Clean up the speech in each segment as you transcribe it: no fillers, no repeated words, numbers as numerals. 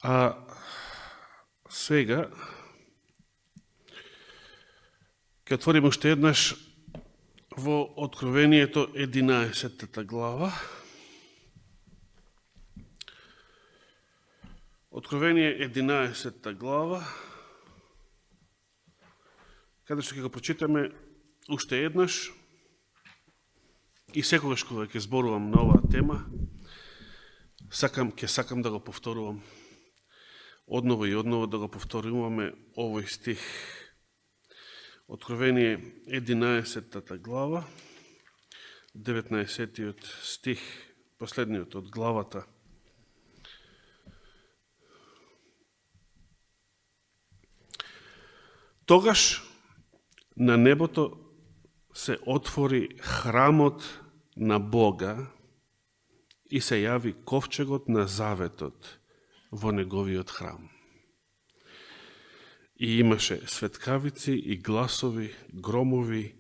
А сега ќе отвориме уште еднаш во Откровението 11 глава. Откровение 11 глава, каде што ќе го прочитаме уште еднаш и секогаш кога ќе зборувам на оваа тема, ќе сакам да го повторувам одново и одново да го повторуваме овој стих. Откровение 11 глава, 19 стих, последниот од главата. Тогаш на небото се отвори храмот на Бога и се јави ковчегот на заветот во неговиот храм. И имаше светкавици и гласови, громови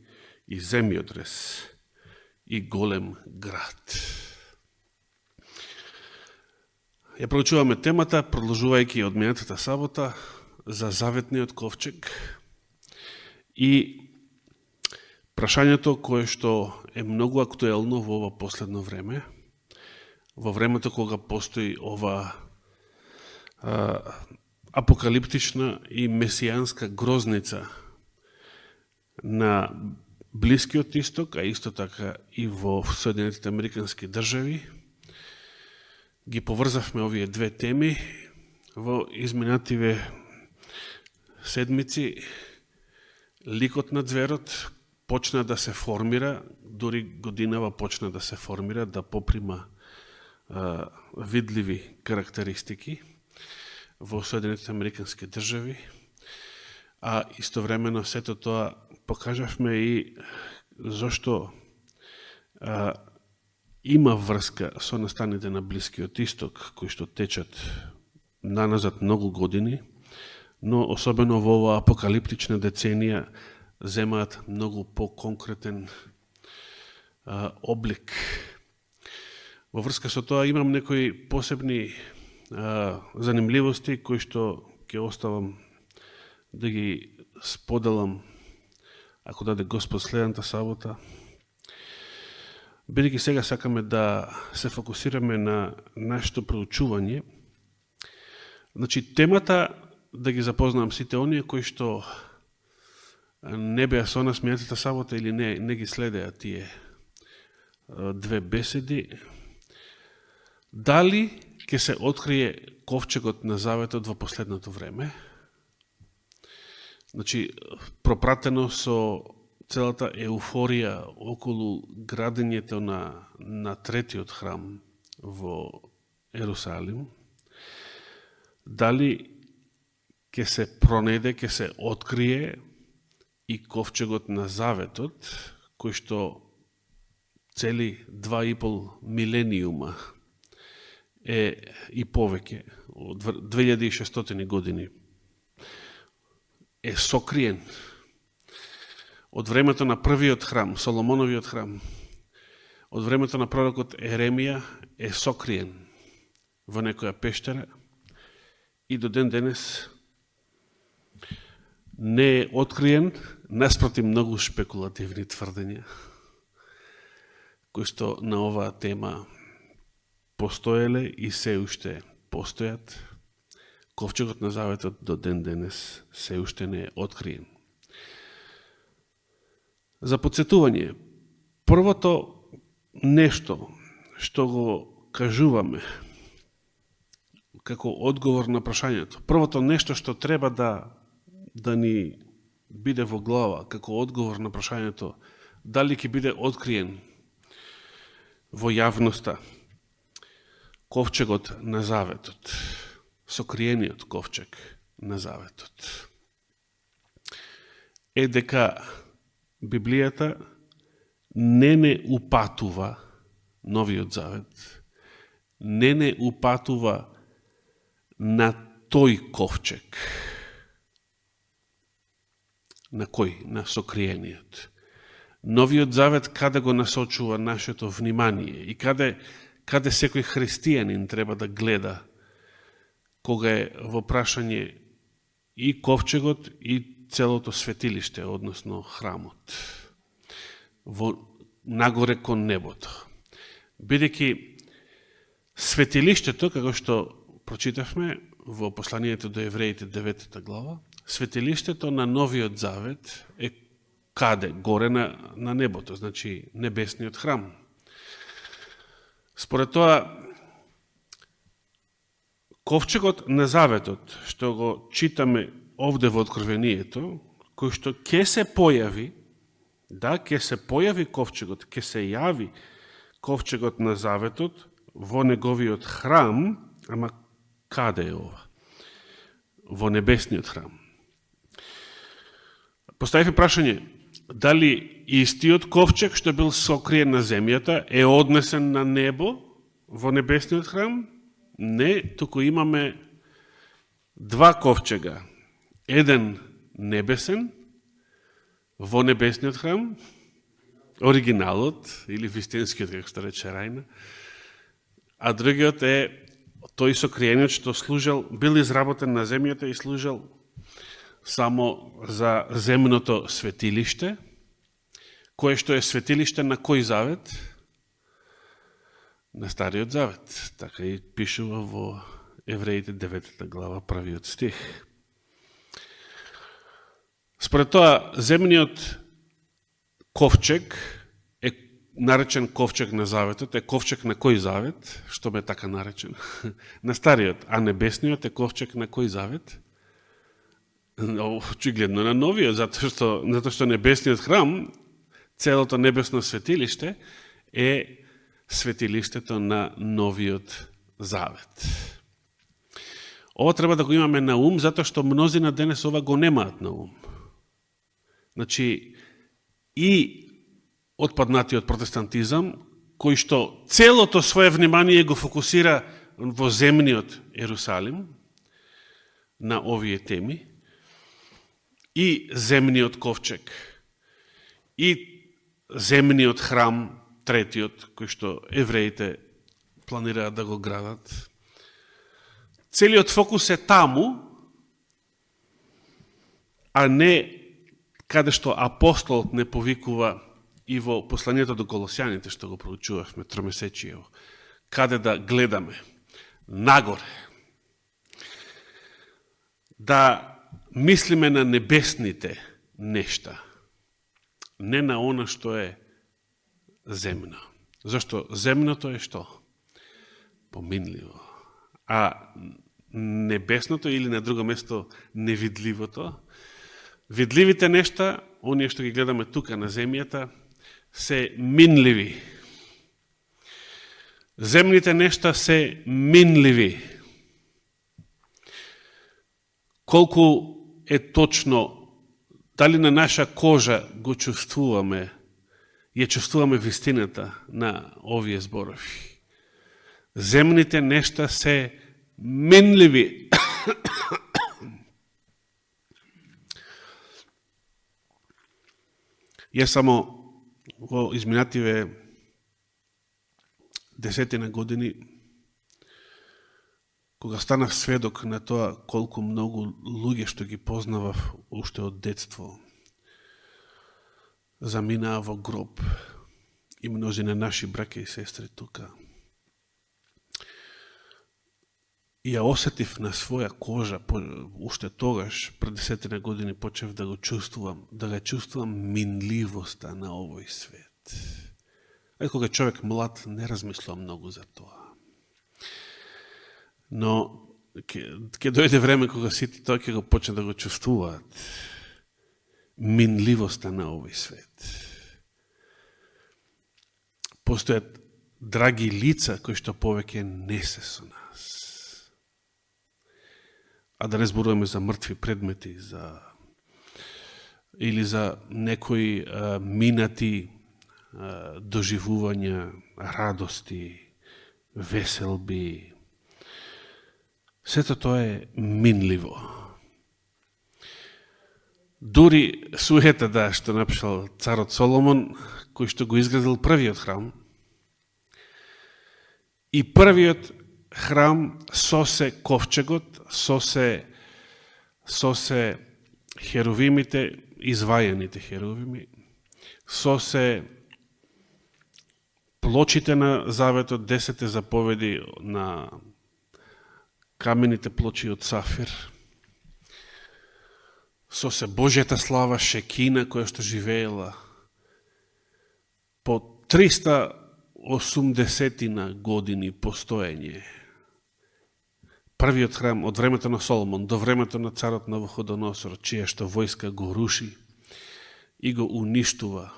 и земјотрес и голем град. Ја проучуваме темата, продолжувајќи од минатата сабота, за заветниот ковчег и прашањето кое што е многу актуелно во ова последно време, во времето кога постои ова апокалиптична и месијанска грозница на Блискиот Исток, а исто така и во Соединетите Американски држави. Ги поврзавме овие две теми во изминативе седмици. Ликот на ѕверот почна да се формира, дури годинава почна да се формира, да поприма видливи карактеристики во Соединетите Американски држави, а истовремено сето тоа покажавме и зашто има врска со настаните на Блискиот Исток, кои што течат наназад многу години, но особено во оваа апокалиптична деценија земаат многу по-конкретен облик. Во врска со тоа имам некои посебни занимливости кои што ќе оставам да ги споделам ако даде Господ следната сабота. Бидејќи сега сакаме да се фокусираме на нашето проучување. Значи, темата, да ги запознам сите оние кои што не беа со нас минатата сабота или не ги следеа тие две беседи. Дали ќе се открие ковчегот на заветот во последното време? Значи, пропратено со целата еуфорија околу градењето на третиот храм во Ерусалим, дали ќе се пронеде, ќе се открие и ковчегот на заветот, кој што цели 2,5 милениума е и повеќе, од 2600 години, е сокриен од времето на првиот храм, Соломоновиот храм, од времето на пророкот Еремија е сокриен во некоја пештера и до ден денес не е откриен, наспроти многу шпекулативни тврдења, кои што на оваа тема постоеле и се уште постојат. Ковчегот на заветот до ден денес се уште не е откриен. За подсетување, првото нешто што го кажуваме како одговор на прашањето, првото нешто што треба да ни биде во глава како одговор на прашањето дали ќе биде откриен во јавноста ковчегот на заветот, сокриениот ковчег на заветот, е дека Библијата не упатува новиот завет, не упатува на тој ковчег. На кој? На сокриениот. Новиот завет каде го насочува нашето внимание и каде секој христијанин треба да гледа кога е во прашање и ковчегот и целото светилиште, односно храмот, нагоре кон небото. Бидејќи светилиштето, како што прочитавме во посланието до Евреите 9 глава, светилиштето на Новиот Завет е каде? Горе на небото, значи небесниот храм. Според тоа, ковчегот на Заветот, што го читаме овде во Откровението, кој што ќе се појави, ќе се појави ковчегот, ќе се јави ковчегот на Заветот во неговиот храм, ама каде е ова? Во небесниот храм. Поставивме прашање, дали истиот ковчег што бил сокриен на земјата е однесен на небо во небесниот храм? Не, туку имаме два ковчега. Еден небесен во небесниот храм, оригиналот, или вистинскиот, како што рече Рајна, а другиот е тој сокриениот што бил изработен на земјата и служел само за земното светилиште, кое што е светилиште на кој завет? На Стариот Завет. Така и пишува во Евреите 9 глава, првиот стих. Според тоа, земниот ковчег е наречен ковчег на Заветот, е ковчег на кој завет, што бе така наречен? На Стариот, а небесниот е ковчег на кој завет? Очигледно на Новиот, затоа што небесниот храм, целото небесно светилиште, е светилиштето на Новиот Завет. Ова треба да го имаме на ум, затоа што мнозина денес ова го немаат на ум. Значи, и отпаднатиот протестантизам, кој што целото свое внимание го фокусира во земниот Ерусалим, на овие теми, и земниот ковчег, и земниот храм, третиот, кој што евреите планираат да го градат. Целиот фокус е таму, а не каде што апостолот не повикува и во посланието до Колосјаните, што го проучувавме тромесечиево, каде да гледаме нагоре, да мислиме на небесните нешта, не на она што е земно. Зашто земното е што? Поминливо. А небесното или на друго место невидливото, видливите нешта, оние што ги гледаме тука на земјата, се минливи. Земните нешта се минливи. Колку е точно, дали на наша кожа го чувствуваме, ја чувствуваме вистината на овие зборови. Земните нешта се минливи. Ја само во изминативе 10 години, кога станав сведок на тоа колку многу луѓе што ги познавав уште од детство, заминаа во гроб, и мнозина наши браќа и сестри тука. И ја осетив на своја кожа, уште тогаш, пред 10 години, почев да го чувствувам, да го чувствувам минливоста на овој свет. Кога човек млад, не размислува многу за тоа. Но, ќе дојде време кога сите тоа ќе го почне да го чувствуваат. Минливоста на овој свет. Постојат драги лица кои што повеќе не се со нас. А да не зборуваме за мртви предмети, или за некои минати доживувања, радости, веселби. Сето тоа е минливо. Дури суета што напишал царот Соломон, кој што го изградил првиот храм, и првиот храм со се ковчегот, со се херовимите, извајаните херовими, со се плочите на заветот, 10 заповеди на камените плочи од сафир, со се Божјата слава Шекина, која што живеела по 380 години постоење. Првиот храм од времето на Соломон до времето на царот Навуходоносор, чија што војска го руши и го уништува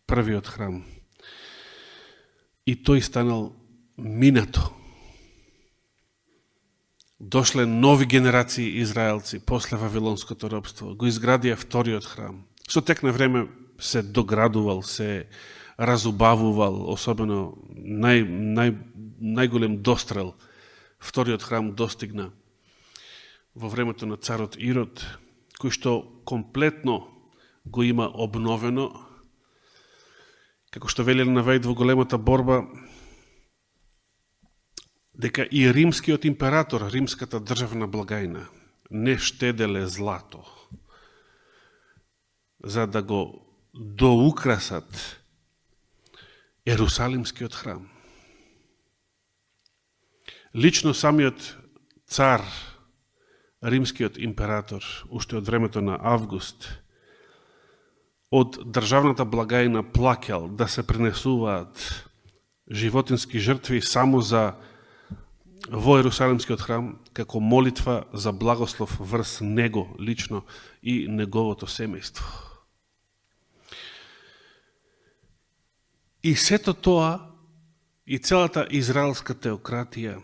првиот храм. И тој станал минато. Дошле нови генерации израелци после Вавилонското робство. Го изградија вториот храм. Со тек на време се доградувал, се разубавувал, особено најголем дострел. Вториот храм достигна во времето на царот Ирод, кој што комплетно го има обновено, како што велели на Ваид во големата борба, дека и римскиот император, римската државна благајна, не штеделе злато за да го доукрасат Ерусалимскиот храм. Лично самиот цар, римскиот император, уште од времето на Август, од државната благајна плаќал да се пренесуваат животински жртви само за во Ерусалимскиот храм, како молитва за благослов врз него лично и неговото семејство. И сето тоа, и целата израелска теократија,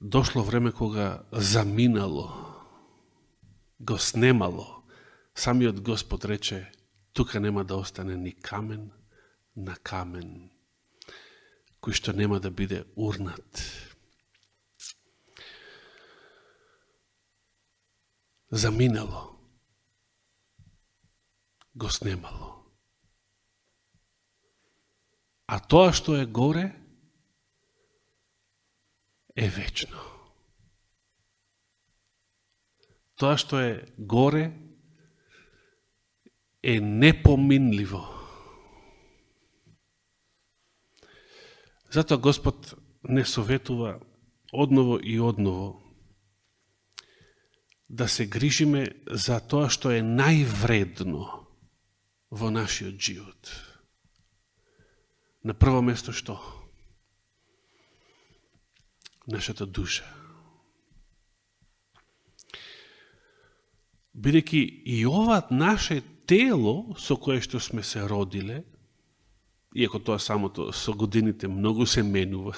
дошло време кога заминало, го снемало. Самиот Господ рече, тука нема да остане ни камен на камен, кој што нема да биде урнат. Заминало, го снемало. А тоа што е горе, е вечно. Тоа што е горе, е непоминливо. Затоа Господ не советува одново и одново да се грижиме за тоа што е највредно во нашиот живот. На прво место што? Нашата душа. Бидејќи и ова наше тело со кое што сме се родиле, иако тоа самото со годините многу се менува,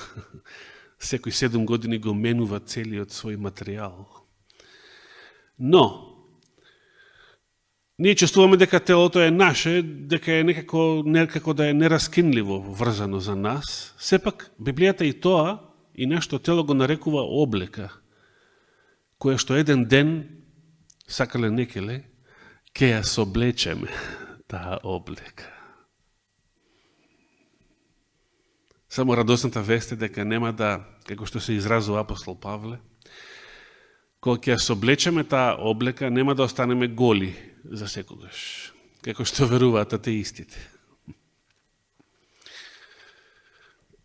секој 7 години го менува целиот свој материјал. Но, ние чувствуваме дека телото е наше, дека е некако да е нераскинливо врзано за нас. Сепак, Библијата и тоа, и нашето тело го нарекува облека, која што еден ден, сакале некеле, ке ја соблечеме таа облека. Само радосната вест е дека нема да, како што се изразува апостол Павле, кога ќе ја соблечеме таа облека, нема да останеме голи за секогаш, како што веруваат атеистите.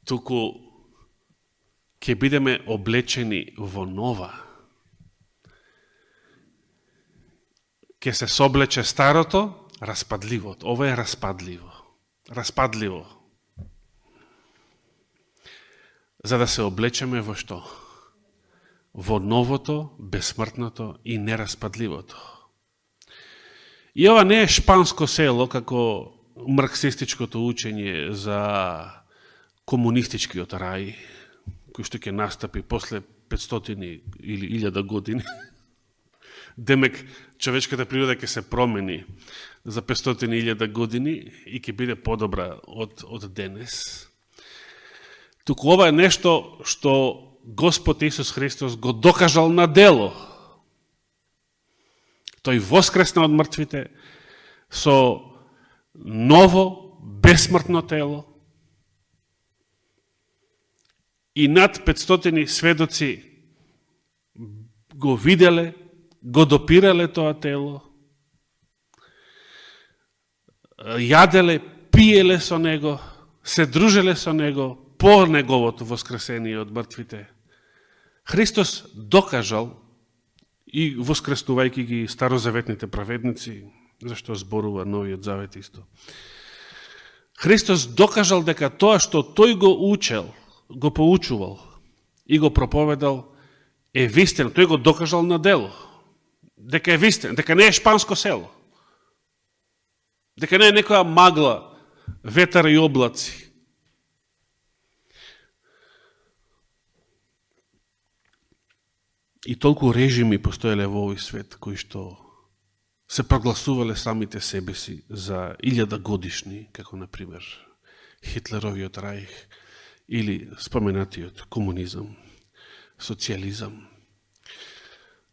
Туку ќе бидеме облечени во нова. Ќе се соблече старото, распадливото. Ова е распадливо. Распадливо. За да се облечеме во што? Во новото, бесмртното и нераспадливото. И ова не е шпанско село, како марксистичкото учење за комунистичкиот рај, кој што ќе настапи после 500 или 1000 години. Демек, човечката природа ќе се промени за 500.000 години и ќе биде подобра од денес. Туку ова е нешто што Господ Исус Христос го докажал на дело. Тој воскресна од мртвите со ново, бесмртно тело, и над 500 сведоци го виделе, го допирале тоа тело, јаделе, пиеле со него, се дружеле со него по неговото воскресение од мртвите. Христос докажал, и воскреснувајќи ги старозаветните праведници, зашто зборува Новиот Завет исто, Христос докажал дека тоа што тој го учел, го поучувал и го проповедал е вистина. Тој го докажал на дело. Дека е вистина, дека не е шпанско село. Дека не е некоја магла, ветар и облаци. И толку режими постоеле во овој свет, кои што се прогласувале самите себе си за 1000 годишни, како например Хитлеровиот рајх или споменатиот комунизам, социализам,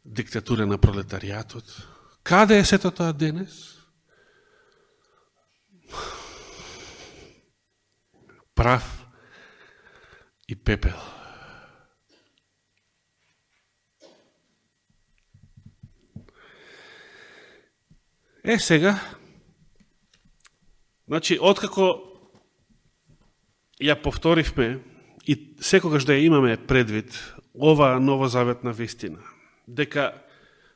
диктатура на пролетаријатот. Каде е сето тоа денес? Прав и пепел. Сега, значи, откако ја повторивме и секогаш да ја имаме предвид ова новозаветна вистина, дека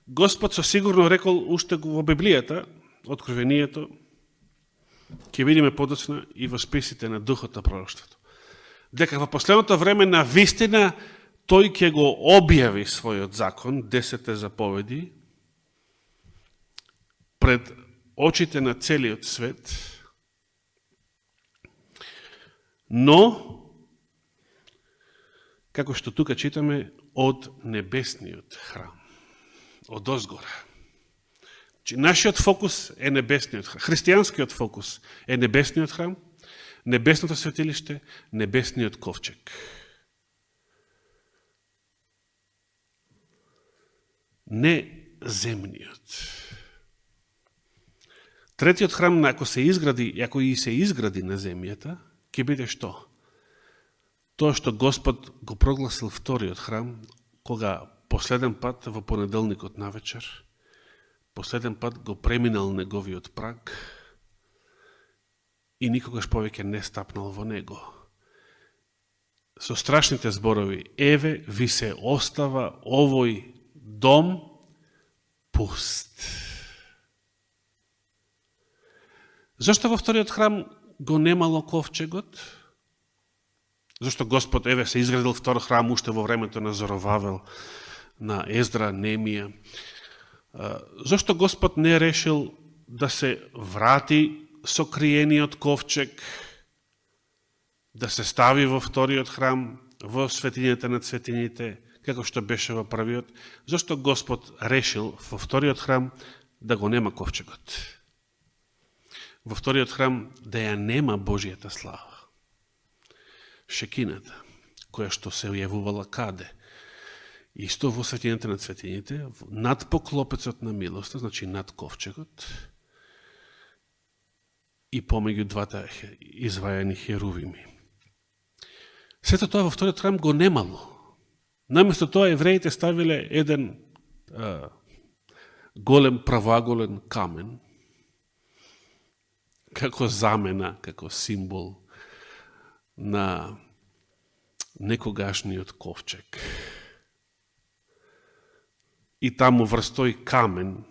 Господ со сигурно рекол уште во Библијата, Откровението, ќе видиме подоцна и во списите на Духот на пророштвото, дека во последното време на вистина тој ќе го објави својот закон, 10 заповеди, пред очите на целиот свет, но, како што тука читаме, од небесниот храм, од озгора. Нашиот фокус е небесниот храм, христијанскиот фокус е небесниот храм, небесното светилиште, небесниот ковчег. Не земниот. Третиот храм, ако се изгради, ако и се изгради на земјата, ќе биде што? Тоа што Господ го прогласил вториот храм, кога последен пат во понеделникот навечер, последен пат го преминал неговиот праг и никогаш повеќе не стапнал во него. Со страшните зборови: еве ви се остава овој дом пуст. Зошто во вториот храм го немало ковчегот? Зошто Господ, еве, се изградил втор храм уште во времето на Зоровавел, на Ездра, Немија? Зошто Господ не решил да се врати сокриениот ковчег, да се стави во вториот храм, во светињата на светињите, како што беше во првиот? Зошто Господ решил во вториот храм да го нема ковчегот? Во вториот храм да ја нема Божијата слава, шекината, која што се јавувала каде? Исто во светињата на светињите, над поклопецот на милоста, значи над ковчегот, и помеѓу двата извајани херувими. Сето тоа во вториот храм го немало. Наместо тоа евреите ставиле еден голем правоаголен камен, како замена, како символ на некогашниот ковчег. И таму врз тој камен,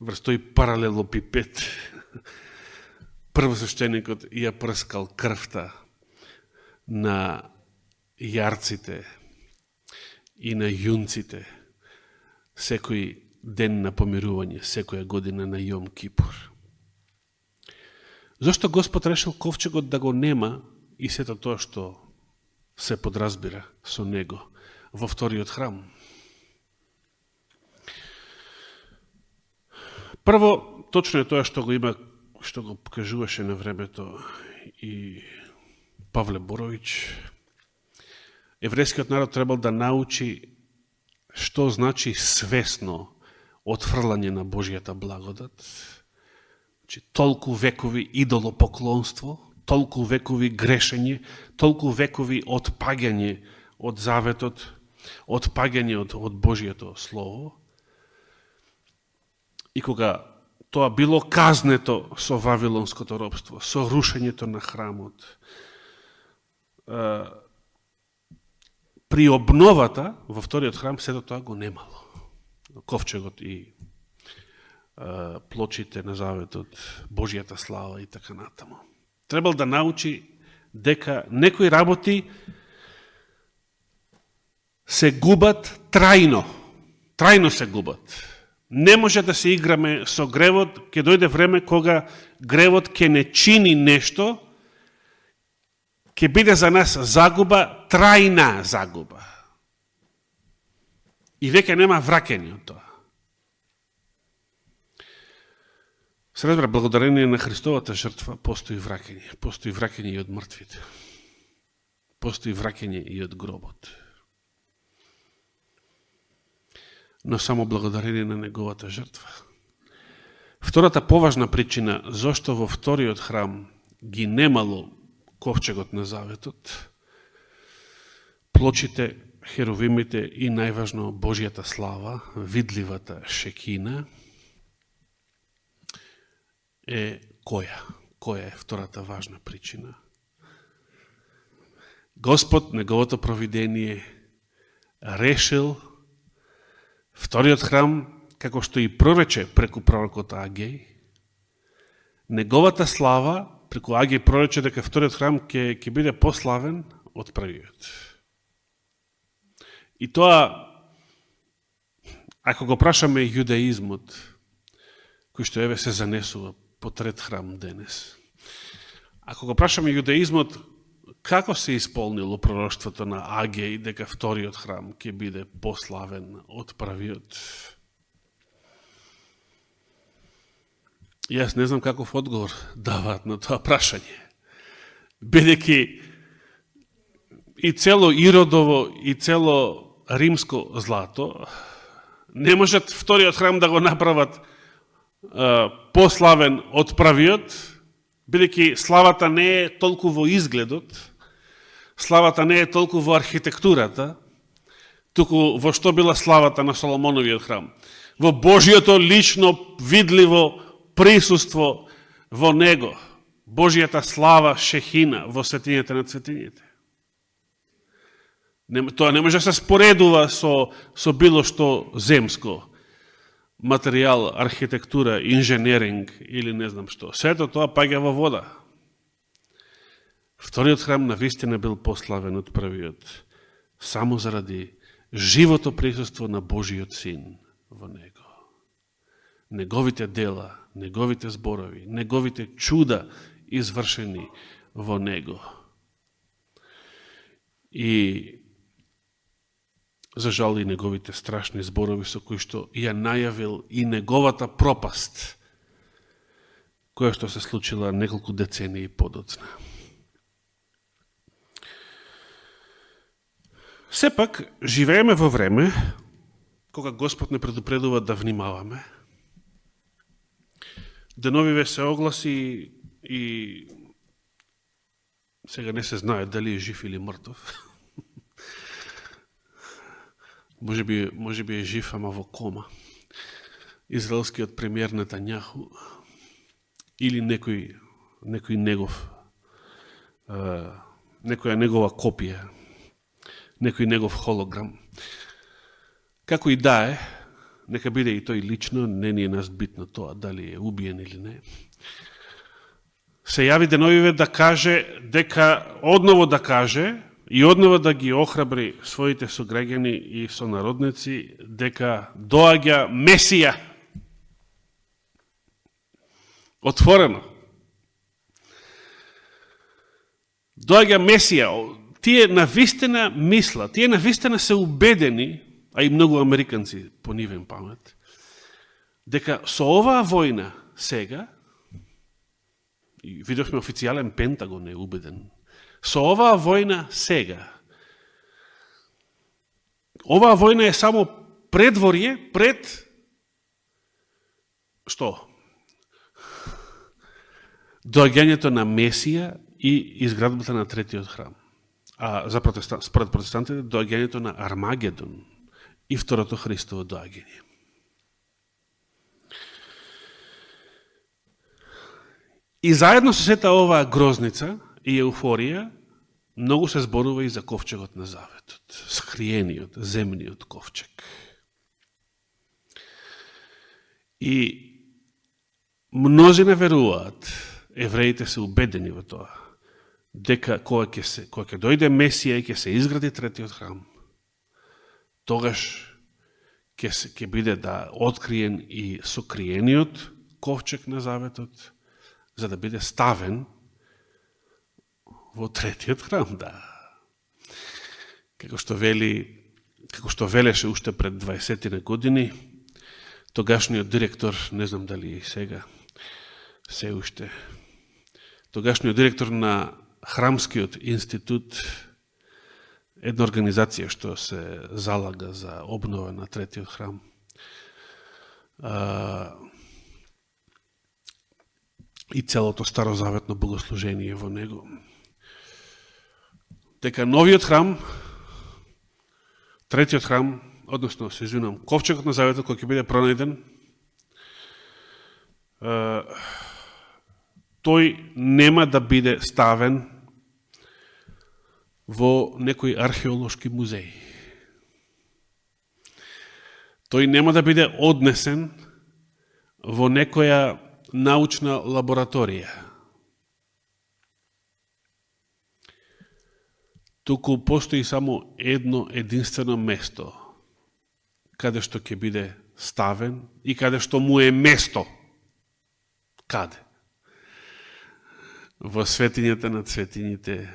врз тој паралелопипед, првосвещеникот ја прскал крвта на јарците и на јунците секој ден на помирување, секоја година на Јом Кипур. Зошто Господ решил ковчегот да го нема и сето тоа што се подразбира со него во вториот храм? Прво, точно е тоа што го има, што го покажуваше на времето и Павле Борович. Еврејскиот народ требал да научи што значи свесно отфрлање на Божијата благодат. Толку векови идолопоклонство, толку векови грешење, толку векови отпаѓање од заветот, отпаѓање од Божието Слово. И кога тоа било казнето со вавилонското робство, со рушењето на храмот, при обновата во вториот храм сето тоа го немало. Ковчегот и плочите на заветот, Божијата слава и така натаму. Требал да научи дека некои работи се губат трајно. Трајно се губат. Не може да се играме со гревот, ќе дојде време кога гревот ќе не чини нешто, ќе биде за нас загуба, трајна загуба. И веќе нема враќање од тоа. Се разбира, благодарение на Христовата жртва постои враќање. Постои враќање и од мртвите. Постои враќање и од гробот. Но само благодарение на неговата жртва. Втората поважна причина зошто во вториот храм ги немало ковчегот на заветот, плочите, херовимите и најважно Божијата слава, видливата шекина, е која? Која е втората важна причина? Господ, неговото провидение, решил вториот храм, како што и прорече преку пророкот Агеј, неговата слава, преку Агеј прорече дека вториот храм ќе биде пославен од првиот. И тоа, ако го прашаме јудаизмот, кој што еве се занесува по трет храм денес, ако го прашаме јудаизмот, како се исполнило пророштвото на Агеј дека вториот храм ќе биде пославен од првиот? Јас не знам каков одговор даваат на тоа прашање. Бидејќи и цело Иродово и цело римско злато не можат вториот храм да го направат пославен од првиот, бидејќи славата не е толку во изгледот, славата не е толку во архитектурата, туку во што била славата на Соломоновиот храм? Во Божиото лично видливо присуство во него, Божијата слава шехина во светињата на светињите. Тоа не може да се споредува со било што земско, материјал, архитектура, инженеринг или не знам што. Сето тоа паѓа во вода. Вториот храм навистина бил пославен од првиот, само заради живото присуство на Божиот Син во него. Неговите дела, неговите зборови, неговите чуда извршени во него. И за жал и неговите страшни зборови со кои што ја најавил и неговата пропаст, која што се случила неколку децении подоцна. Сепак, живееме во време кога Господ не предупредува да внимаваме. Деновиве се огласи и сега не се знае дали е жив или мртов. Може би е жив, ама во кома. Израелскиот премиер Нетањаху или некој негов, некоја негова копија, некој негов холограм. Како и да е, нека биде и тој лично, не ни е нас битно тоа, дали е убиен или не. Се јави деновиве да каже дека, одново да каже, и однова да ги охрабри своите сограѓани и сонародници дека доаѓа Месија. Отворено. Доаѓа Месија. Тие навистина мислат, тие навистина се убедени, а и многу американци по нивен памет, дека со оваа војна сега, и видовме официјален Пентагон е убеден, со оваа војна сега, оваа војна е само предворје пред што? Доаѓањето на Месија и изградбата на третиот храм. А за според протестантите доаѓањето на Армагедон и второто Христово доаѓање. И заедно со сета оваа грозница и еуфорија, многу се зборува и за ковчегот на заветот, скриениот, земниот ковчег. И мнозина веруваат, евреите се убедени во тоа, дека кога ќе дојде Месија и ќе се изгради третиот храм, тогаш ќе биде откриен и сокриениот ковчег на заветот, за да биде ставен во третиот храм, Како што велеше уште пред 20 години, тогашниот директор, не знам дали и сега, се уште, тогашниот директор на Храмскиот институт, една организација што се залага за обнова на третиот храм, и целото старозаветно богослужение во него, дека новиот храм, третиот храм, односно, се извинувам, ковчегот на заветот кој ќе биде пронајден, тој нема да биде ставен во некој археолошки музеј. Тој нема да биде однесен во некоја научна лабораторија. Туку постои само едно единствено место каде што ќе биде ставен и каде што му е место. Каде? Во светињата на светињите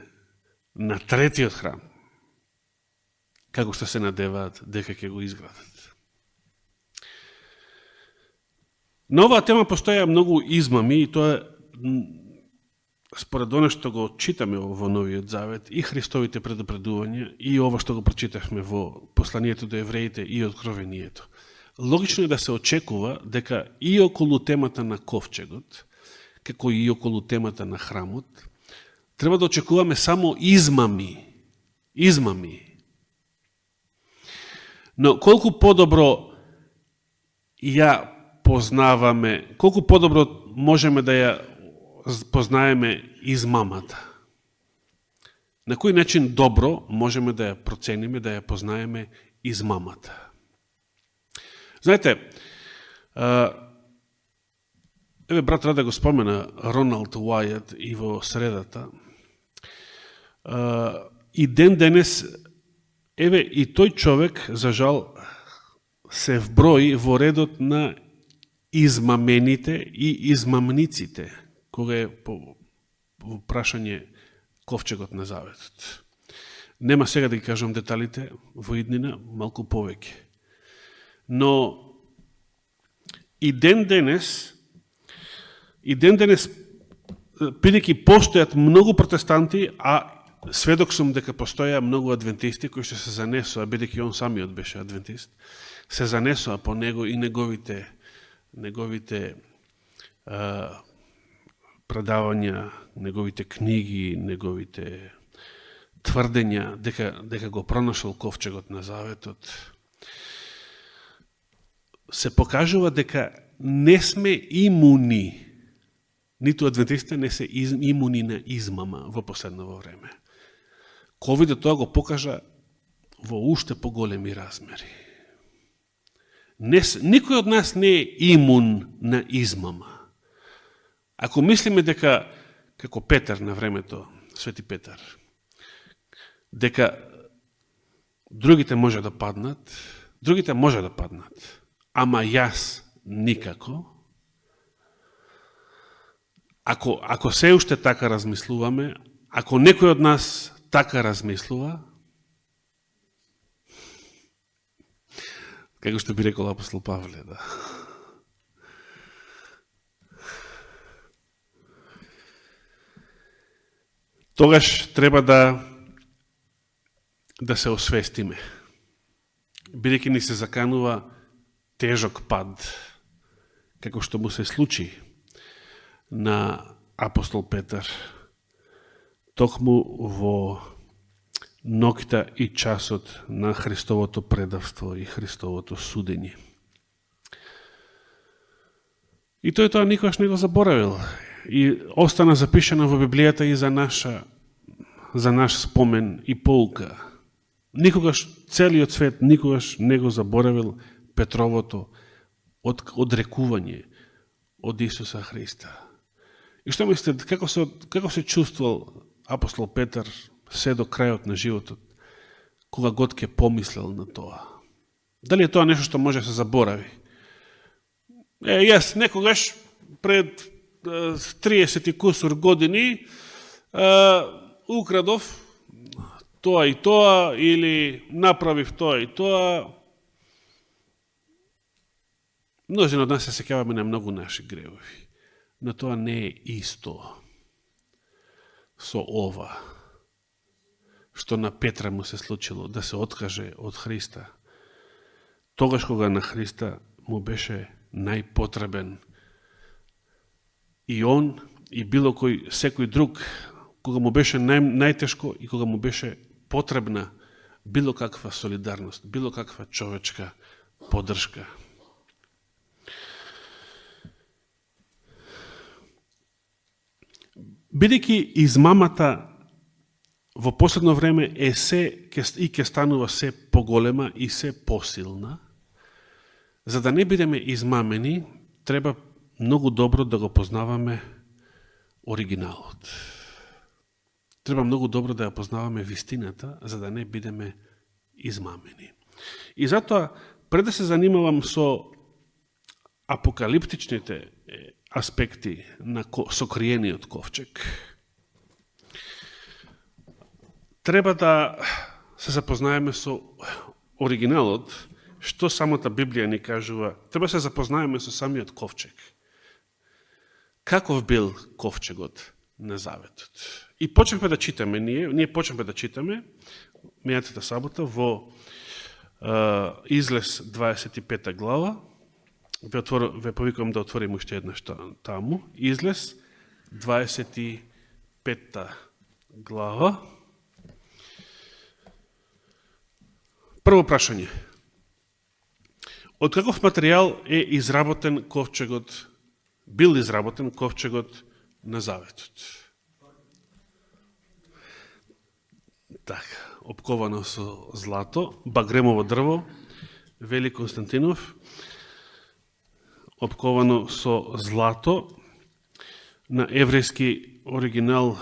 на третиот храм, како што се надеваат дека ќе го изградат. На оваа тема постоја многу измами и тоа според оно што го читаме во Новиот Завет и Христовите предупредувања и ова што го прочитавме во посланието до евреите и откровението. Логично е да се очекува дека и околу темата на ковчегот, како и околу темата на храмот, треба да очекуваме само измами. Но колку подобро ја познаваме, колку подобро можеме да ја познаеме измамата. На кој начин добро можеме да ја процениме, да ја познаеме измамата. Знаете, еве брат Раде го спомена Роналд Уајат и во средата. И ден денес, еве и тој човек, за жал, се вброи во редот на измамените и измамниците, кога е по прашање ковчегот на заветот. Нема сега да ги кажам деталите, во иднина малку повеќе. Но и ден денес, бидејќи постојат многу протестанти, а сведок сум дека постоја многу адвентисти кои што се занесоа, бидејќи он самиот беше адвентист, се занесоа по него и неговите предавања, неговите книги, неговите тврдења дека го пронашол ковчегот на заветот, се покажува дека не сме имуни, ниту адвентистите не се имуни на измама во последново време. Ковидот тоа го покажа во уште поголеми размери. Никој од нас не е имун на измама. Ако мислиме дека, како Петар на времето, Свети Петар, дека другите може да паднат, ама јас никако, ако се уште така размислуваме, ако некој од нас така размислува, како што би рекол апостол Павле, тогаш треба да се освестиме. Бидејќи ни се заканува тежок пад, како што му се случи на апостол Петар, токму во ноќта и часот на Христовото предавство и Христовото судење. И тој тоа никогаш не го заборавил. И остана запишена во Библијата и за наш спомен и поука. Никогаш, целиот свет никогаш не го заборавил Петровото одрекување од Исуса Христа. И што мислите, како се чувствувал апостол Петар се до крајот на животот, кога год ке помислел на тоа? Дали е тоа нешто што може да се заборави? Јас некогаш пред 30 и кусур години украдов тоа и тоа или направив тоа и тоа. Мнозина од нас се сеќаваме на многу наши гревови, но тоа не е исто со ова што на Петра му се случило, да се откаже од Христа. Тогаш кога на Христа му беше најпотребен и он, и било кој, секој друг, кога му беше најтешко и кога му беше потребна било каква солидарност, било каква човечка поддршка. Бидејќи измамата во последно време е ќе станува се поголема и се посилна, за да не бидеме измамени, треба многу добро да го познаваме оригиналот. Треба многу добро да ја познаваме вистината, за да не бидеме измамени. И затоа, пред да се занимавам со апокалиптичните аспекти на сокриениот ковчег, треба да се запознаеме со оригиналот, што самата Библија ни кажува. Треба да се запознаеме со самиот ковчег. Каков бил ковчегот на Заветот? И почнахме да читаме, ние почнахме да читаме минатата сабота во Излез 25 глава. Ве повикувам да отворим уште еднаш таму. Излез 25 глава. Прво прашање. Од каков материјал е изработен ковчегот, бил изработен ковчегот на Заветот? Така, опковано со злато, багремово дрво, вели Константинов, опковано со злато, на еврејски оригинал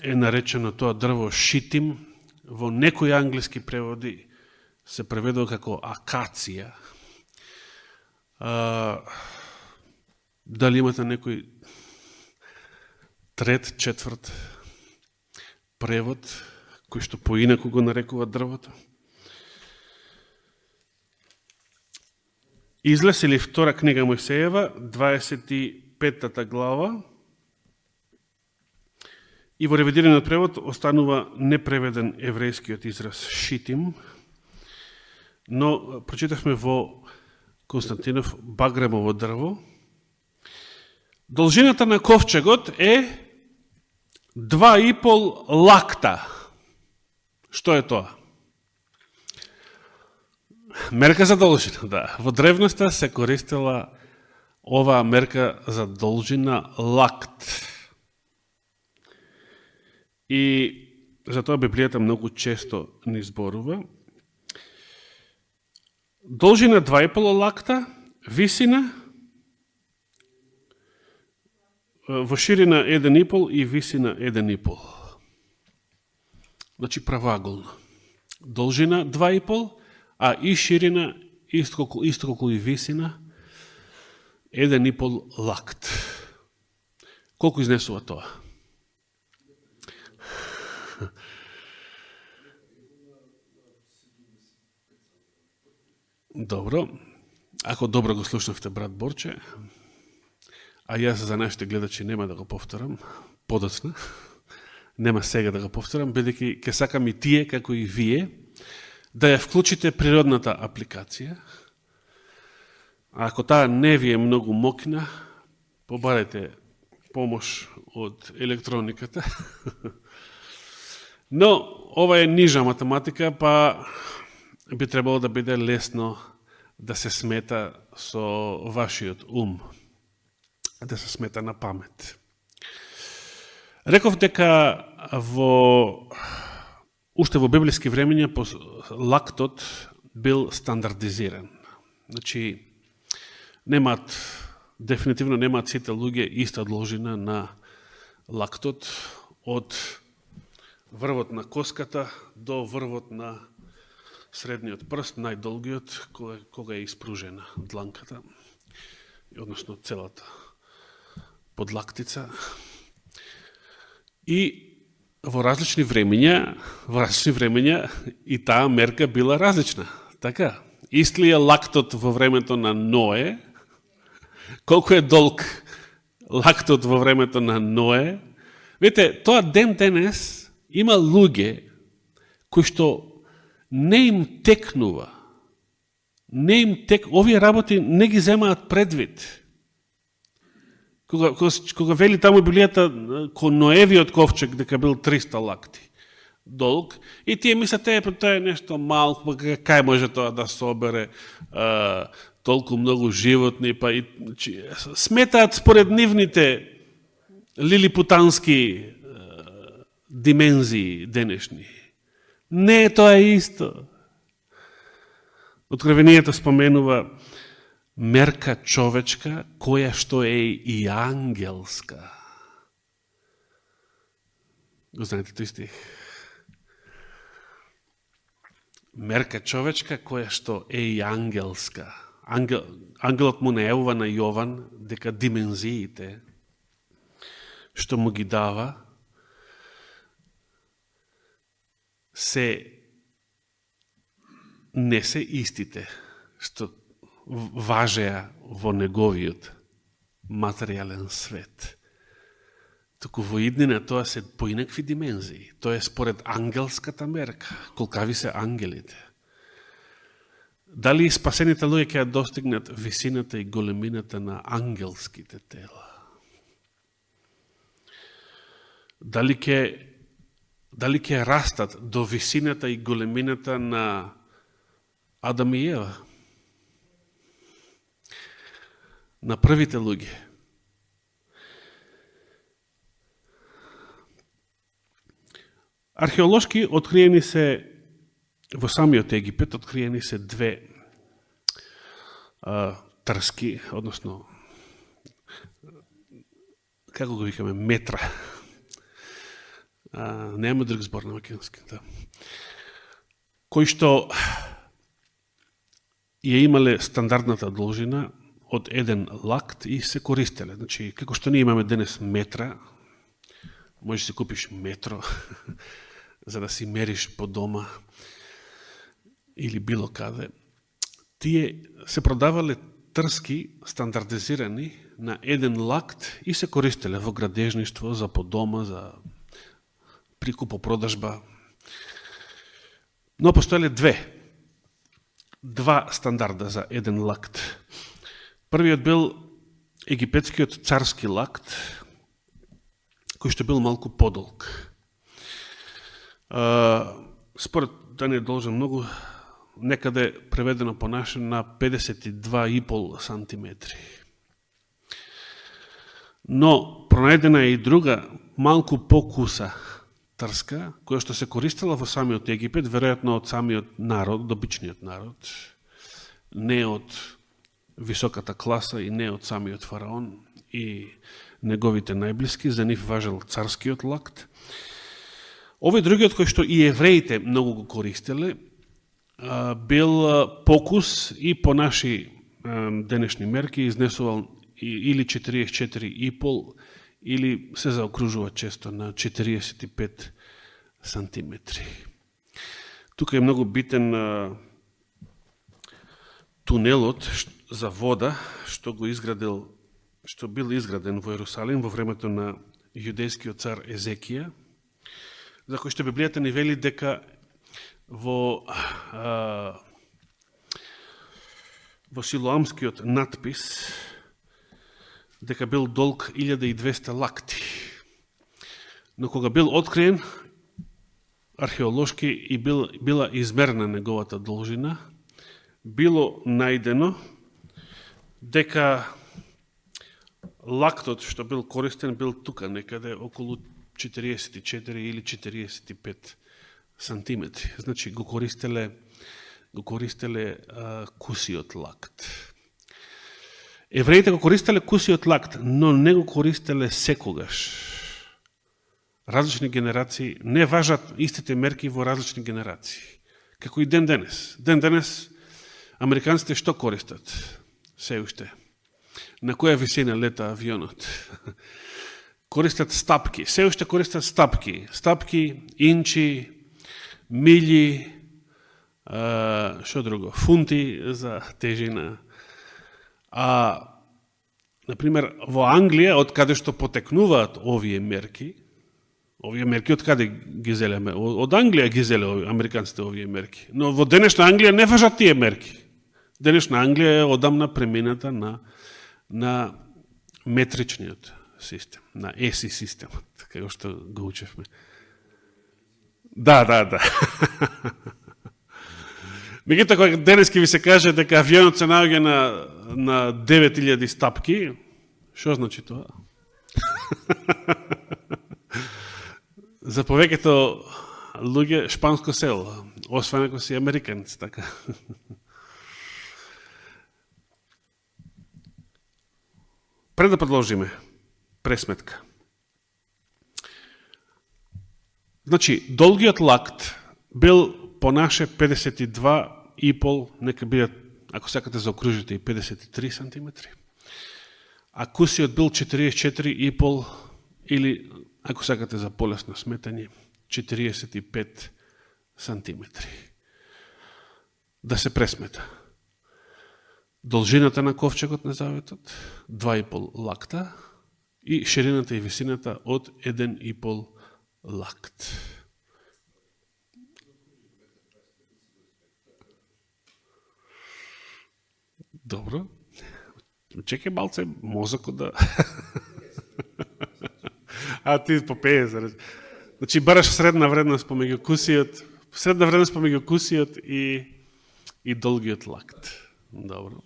е наречено тоа дрво шитим, во некои англиски преводи се преведува како акација. Дали имате некој трет, четврт превод, кој што поинаку го нарекува дрвото? Излез или втора книга Мојсеева, 25 глава, и во ревидираниот превод останува непреведен еврејскиот израз шитим, но прочитавме во Константинов багремово дрво. Должината на ковчегот е 2,5 лакта. Што е тоа? Мерка за должина, да. Во древноста се користела оваа мерка за должина лакт. И затоа Библијата многу често ни зборува. Должина 2,5 лакта, висина во ширина 1,5 и висина 1,5. Значи правоаголно. Должина 2,5, а и ширина исто колку и висина 1,5 лакт. Колку изнесува тоа? Добро. Ако добро го слушнавте брат Борче, а јас за нашите гледачи нема да го повторам, подоцна, нема сега да го повторам, бидејќи ќе сакам и тие, како и вие, да ја вклучите природната апликација. А ако таа не ви е многу мокна, побарете помош од електрониката Но, ова е нижа математика, па би требало да биде лесно да се смета со вашиот ум, да се смета на памет. Реков дека уште во библиски времења лактот бил стандардизиран. Значи, дефинитивно немаат сите луѓе иста должина на лактот од врвот на коската до врвот на средниот прст, најдолгиот, кога е испружена дланката, односно целата подлактица. И во различни времења и таа мерка била различна. Така, ист ли е лактот во времето на Ное? Колку е долг лактот во времето на Ное? Видите, тоа ден денес има луѓе кои што не им текнува. Овие работи не ги земаат предвид. Кога вели таму Библијата ко Ноевиот ковчег дека бил 300 лакти долг, и тие мислат, тоа е нешто малку, кај може тоа да собере толку многу животни, па и сметаат според нивните лилипутански димензии денешни. Не е тоа исто. Откровението споменува мерка човечка, која што е и ангелска. Го знаете тој стих? Мерка човечка, која што е и ангелска. Ангелот му најавува на Јован дека димензиите што му ги дава не се истите што важеа во неговиот материјален свет. Туку во иднина тоа се поинакви димензии. Тоа е според ангелската мерка. Колкави се ангелите. Дали спасените луѓе ќе достигнат висината и големината на ангелските тела? Дали ќе растат до висината и големината на Адам и Ева? На првите луѓе. Археолошки откриени се во самиот Египет, откриени се две трски, односно како го викаме, метра. Нема друг збор на македонски. Да. Кои што ја имале стандардната должина од еден лакт и се користеле. Значи, како што ние имаме денес метра, можеш да си купиш метро, за да си мериш по дома или било каде. Тие се продавале трски стандардизирани на еден лакт и се користеле во градежништво, за по дома, за прикупо-продажба. Но постоеле два стандарда за еден лакт. Првиот бил египетскиот царски лакт, кој што бил малку подолг. Според да не должам многу, некаде преведено по наше на 52,5 сантиметри. Но пронајдена е и друга, малку покуса трска, која што се користела во самиот Египет, веројатно од самиот народ, обичниот народ, не од високата класа и не од самиот фараон и неговите најблиски, за нив важел царскиот лакт. Овој другиот, кој што и евреите многу го користеле, бил покус и по наши денешни мерки изнесувал или 44,5 или се заокружува често на 45 сантиметри. Тука е многу битен тунелот за вода што бил изграден во Ерусалим во времето на јудејскиот цар Езекија, за кој што Библијата ни вели дека во Силоамскиот надпис дека бил долг 1200 лакти. Но кога бил откриен, археолошки и била измерена неговата должина, било најдено дека лактот што бил користен бил тука некаде околу 44 или 45 сантиметри. Значи го користеле кусиот лакт. Евреите го користеле кусиот лакт, но не го користеле секогаш. Различни генерации не важат истите мерки во различни генерации. Како и ден денес. Ден денес американците што користат? Се уште. На која висина лета авионот? Користат стапки. Се уште користат стапки. Стапки, инчи, мили, што друго? Фунти за тежина. Например, во Англија, од каде што потекнуваат овие мерки од каде ги зелеме? Од Англија ги зеле американците овие мерки. Но во денешна Англија не важат тие мерки. Денешна Англија е одамна премината на метричниот систем, на ЕСИ системот, како што го учевме. Да. Меѓутоа, кога денески ви се каже дека авионот се наоѓа на 9000 стапки, што значи тоа? За повеќето луѓе шпанско село, освен ако си американец, така. Пред да продолжиме, пресметка. Значи, долгиот лакт бил по наше 52,5, нека бидат, ако сакате заокружите, и 53 сантиметри. А кусиот бил 44,5 или, ако сакате за полесно сметање, 45 сантиметри. Да се пресмета. Должината на ковчегот на заветот 2,5 лакта и ширината и висината од 1,5 лакт. Добро. Чекај малце мозокот да... ти по 50. Значи, бараш средна вредност помеѓу кусиот и долгиот лакт. Добро.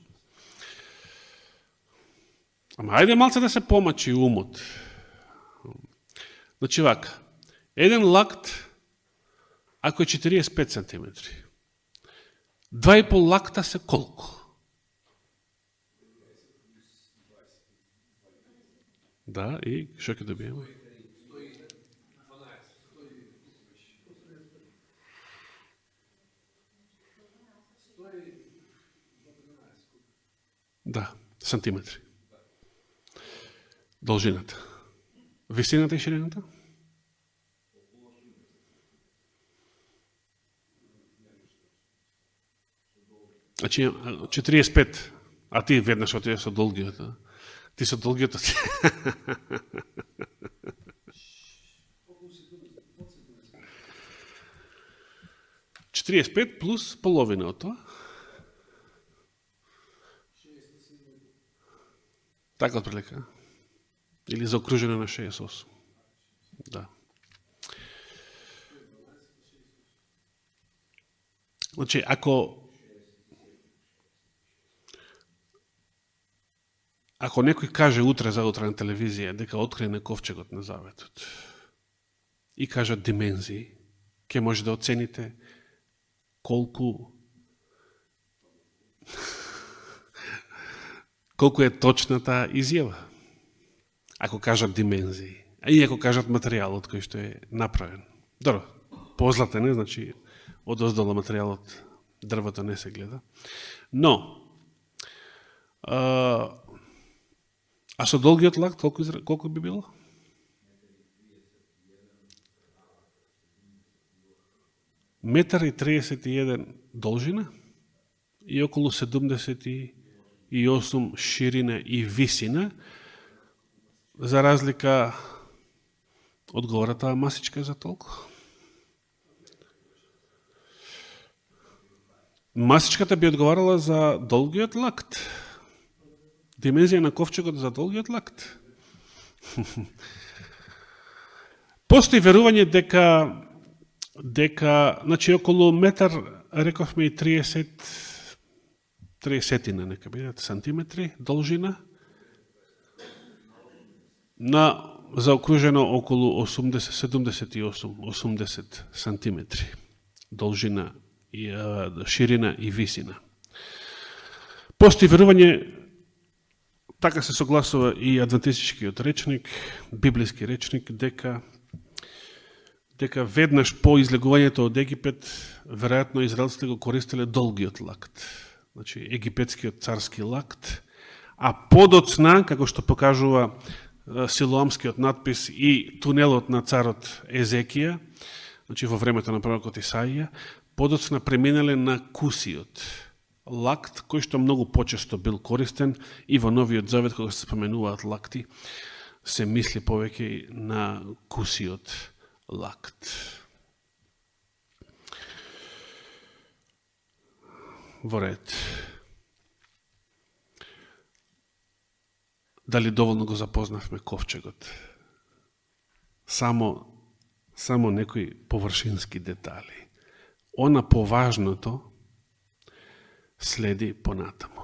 Ама ајде малце да се помачи умот. Значи вака, еден лакт, ако е 45 сантиметри, 2,5 лакта се колку? Да, и што ќе добиеме? Да, сантиметри. Должината. Висината и ширината? Значи, 45, а ти веднаш отиде со долгиот. Ти со долгиот отиде. 45 плюс половина од тоа. Така отприлика. Или заокружено на 68. Да. Значи, ако некој каже утре на телевизија дека открине ковчегот на заветот и кажат димензии, ќе може да оцените колку е точна таа изјава. Ако кажат димензии, и ако кажат материјалот кој што е направен. Добро, позлатен е, значи одоздола материјалот, дрвото не се гледа. Но, а со долгиот лакт колку би било? Метар и 31 должина и околу 78 ширина и висина, за разлика одговора таа масичка за толку. Масичката би одговарала за долгиот лакт. Димензија на ковчегот за долгиот лакт. Постои верување дека дека, значи, околу метар, рековме и 30 нека бидат сантиметри должина, на заокружено околу 78-80 сантиметри должина, и ширина и висина. Постои верување, така се согласува и адвентистичкиот речник, библиски речник, дека веднаш по излегувањето од Египет, веројатно израелците го користеле долгиот лакт, значи египетскиот царски лакт, а подоцна, како што покажува Силоамскиот надпис и тунелот на царот Езекија, значи во времето на пророкот Исаија, подоцна преминале на кусиот лакт, кој што многу почесто бил користен и во Новиот Завет, кога се споменуваат лакти, се мисли повеќе на кусиот лакт. Во ред. Дали доволно го запознавме ковчегот? Само некои површински детали. Она поважното следи понатаму.